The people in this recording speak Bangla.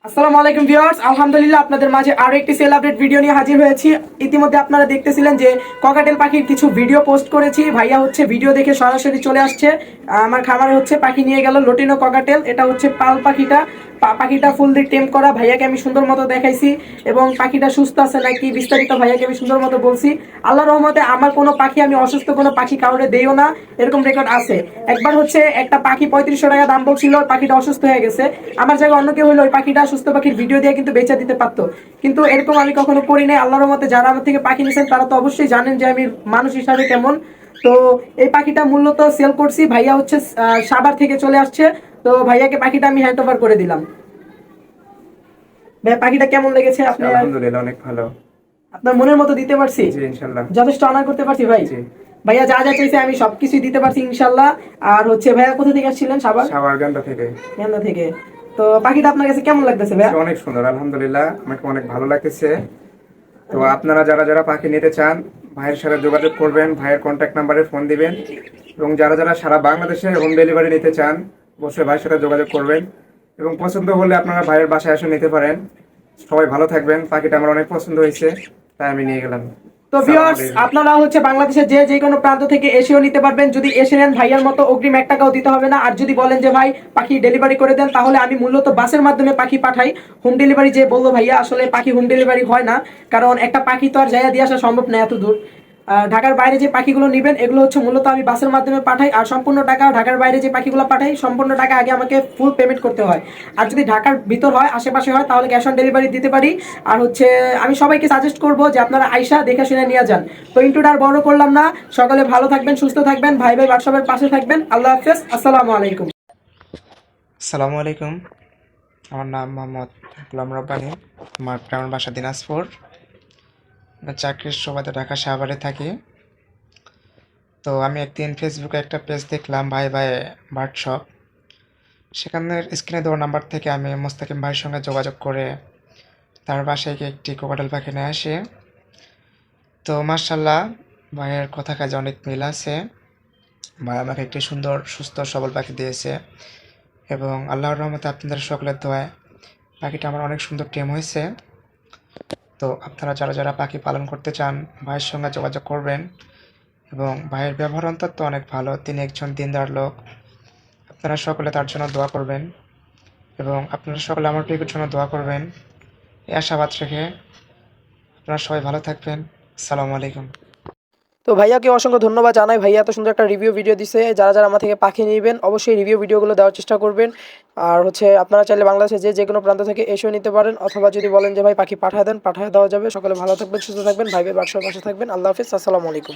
আসসালামু আলাইকুম ভিউয়ার্স, আলহামদুলিল্লাহ আপনাদের মাঝে আরো একটি সেল আপডেট ভিডিও নিয়ে হাজির হয়েছি। ইতিমধ্যে আপনারা দেখতেছিলেন যে ককাটেল পাখির কিছু ভিডিও পোস্ট করেছি। ভাইয়া হচ্ছে ভিডিও দেখে সরাসরি চলে আসছে আমার খামারে, হচ্ছে পাখি নিয়ে গেল লটিনো ককাটেল। এটা হচ্ছে পাল পাখিটা। পাখিটা ফুল দিয়ে টেম করা। ভাইয়াকে আমি সুন্দর মতো দেখাইছি এবং পাখিটা সুস্থ আছে নাকি বিস্তারিত ভাইয়াকে আমি সুন্দর মতো বলছি। আল্লাহর রহমতে আমার কোনো পাখি, আমি অসুস্থ কোনো পাখি কাউরে দেইও না, এরকম রেকর্ড আছে। একবার হচ্ছে একটা পাখি 3500 টাকা দাম বলছিল, পাখিটা অসুস্থ হয়ে গেছে। আমার জায়গায় অন্য কেউ হলো ওই পাখিটা সুস্থ পাখির ভিডিও দিয়ে কিন্তু বেচা দিতে পারতো, কিন্তু এরকম আমি কখনো করি নাই। আল্লাহর রহমতে যারা আমার থেকে পাখি নিয়েছেন তারা তো অবশ্যই জানেন যে আমি মানুষ হিসাবে কেমন। তো এই পাখিটা মূলত সেল করছি। ভাইয়া হচ্ছে সাভার থেকে চলে আসছে, তো ভাইয়াকে পাখিটা আমি হ্যান্ড ওভার করে দিলাম। ভাই পাখিটা কেমন লেগেছে আপনি? আলহামদুলিল্লাহ, অনেক ভালো। আপনার মনের মতো দিতে পারছি? জি, ইনশাআল্লাহ। যথেষ্ট অনার করতে পারছি ভাই। জি। ভাইয়া যা যা চাইছে আমি সবকিছুই দিতে পারছি ইনশাল্লাহ। আর হচ্ছে ভাইয়া কোথা থেকে আসছিলেন? সাভার সাভারগান্দা থেকে। গান্দা থেকে। তো পাখিটা আপনার কাছে কেমন লাগতেছে ভাইয়া? অনেক সুন্দর, আলহামদুলিল্লাহ, আমাকে অনেক ভালো লাগতেছে। তো আপনারা যারা যারা পাখি নিতে চান ভাইয়ের সাথে যোগাযোগ করবেন, ভাইয়ের কন্ট্যাক্ট নাম্বারে ফোন দিবেন। এবং যারা যারা সারা বাংলাদেশে হোম ডেলিভারি নিতে চান অবশ্যই ভাইয়ের সাথে যোগাযোগ করবেন, এবং পছন্দ হলে আপনারা ভাইয়ের বাসায় এসে নিতে পারেন। সবাই ভালো থাকবেন। পাখিটা আমার অনেক পছন্দ হয়েছে, তাই আমি নিয়ে গেলাম। তো ভিউয়ার্স, আপনারা হচ্ছে বাংলাদেশের যে কোনো প্রান্ত থেকে এসেও নিতে পারবেন। যদি এসে নেন ভাইয়ার মতো অগ্রিম 1 টাকাও দিতে হবে না। আর যদি বলেন যে ভাই পাখি ডেলিভারি করে দেন, তাহলে আমি মূলত বাসের মাধ্যমে পাখি পাঠাই। হোম ডেলিভারি যে বললো ভাইয়া, আসলে পাখি হোম ডেলিভারি হয় না, কারণ একটা পাখি তো আর জায়গা দিয়ে আসা সম্ভব না এত দূর। ঢাকার বাইরে যে পাখিগুলো নেবেন এগুলো হচ্ছে মূলত আমি বাসের মাধ্যমে পাঠাই। আর সম্পূর্ণ টাকা ঢাকার বাইরে যে পাখিগুলো পাঠাই, সম্পূর্ণ টাকা আগে আমাকে ফুল পেমেন্ট করতে হয়। আর যদি ঢাকার ভিতর হয়, আশেপাশে হয়, তাহলে ক্যাশ অন ডেলিভারি দিতে পারি। আর হচ্ছে আমি সবাইকে সাজেস্ট করব যে আপনারা আয়শা দেখে শুনে নিয়ে যান। তো ইন্টুটা আর বড় করলাম না। সকালে ভালো থাকবেন, সুস্থ থাকবেন, ভাই ভাই হোয়াটসঅ্যাপের পাশে থাকবেন। আল্লাহ হাফেজ, আসসালামু আলাইকুম। আসসালামু আলাইকুম। আমার নাম মোহাম্মদ গোলাম রব্বানী। আমার বাসা দিনাজপুর। আমি চাকরির সুবাদে ঢাকা সাভারে থাকি। তো আমি একদিন ফেসবুকে একটা পেজ দেখলাম, ভাই ভাই বার্ড শপ। সেখানের স্ক্রিনে দেওয়া নাম্বার থেকে আমি মোস্তাকিম ভাইয়ের সঙ্গে যোগাযোগ করে তার বাসায় গিয়ে একটি কোকাটেল পাখি নিয়ে আসি। তো মার্শাল্লাহ, ভাইয়ের কথা কাজে অনেক মিল আছে। ভাই আমাকে একটি সুন্দর সুস্থ সবল পাখি দিয়েছে, এবং আল্লাহর রহমতে আপনাদের সকলের দোয়ায় পাখিটা আমার অনেক সুন্দর টেম হয়েছে। তো আপনারা যারা যারা পাখি পালন করতে চান ভাইয়ের সঙ্গে যোগাযোগ করবেন, এবং ভাইয়ের ব্যবহার অন্তত অনেক ভালো। তিনি একজন দিনদার লোক। আপনারা সকলে তার জন্য দোয়া করবেন, এবং আপনারা সকলে আমার প্রিয়র জন্য দোয়া করবেন, এই আশাবাদ রেখে আপনারা সবাই ভালো থাকবেন। আসসালামু আলাইকুম। তো ভাইয়াকে অসংখ্য ধন্যবাদ জানাই। ভাইয়া এত সুন্দর একটা রিভিউ ভিডিও দিছে। যারা যারা আমার থেকে পাখি নেবেন অবশ্যই রিভিউ ভিডিওগুলো দেওয়ার চেষ্টা করবেন। আর হচ্ছে আপনারা চাইলে বাংলাদেশে যে কোনো প্রান্ত থেকে এসেও নিতে পারেন, অথবা যদি বলেন যে ভাই পাখি পাঠায় দেন, পাঠায় দেওয়া যাবে। সকলে ভালো থাকবেন, সুস্থ থাকবেন, ভাই ভাই হোয়াটসঅ্যাপের পাশে থাকবেন। আল্লাহ হাফিজ, আসসালামু আলাইকুম।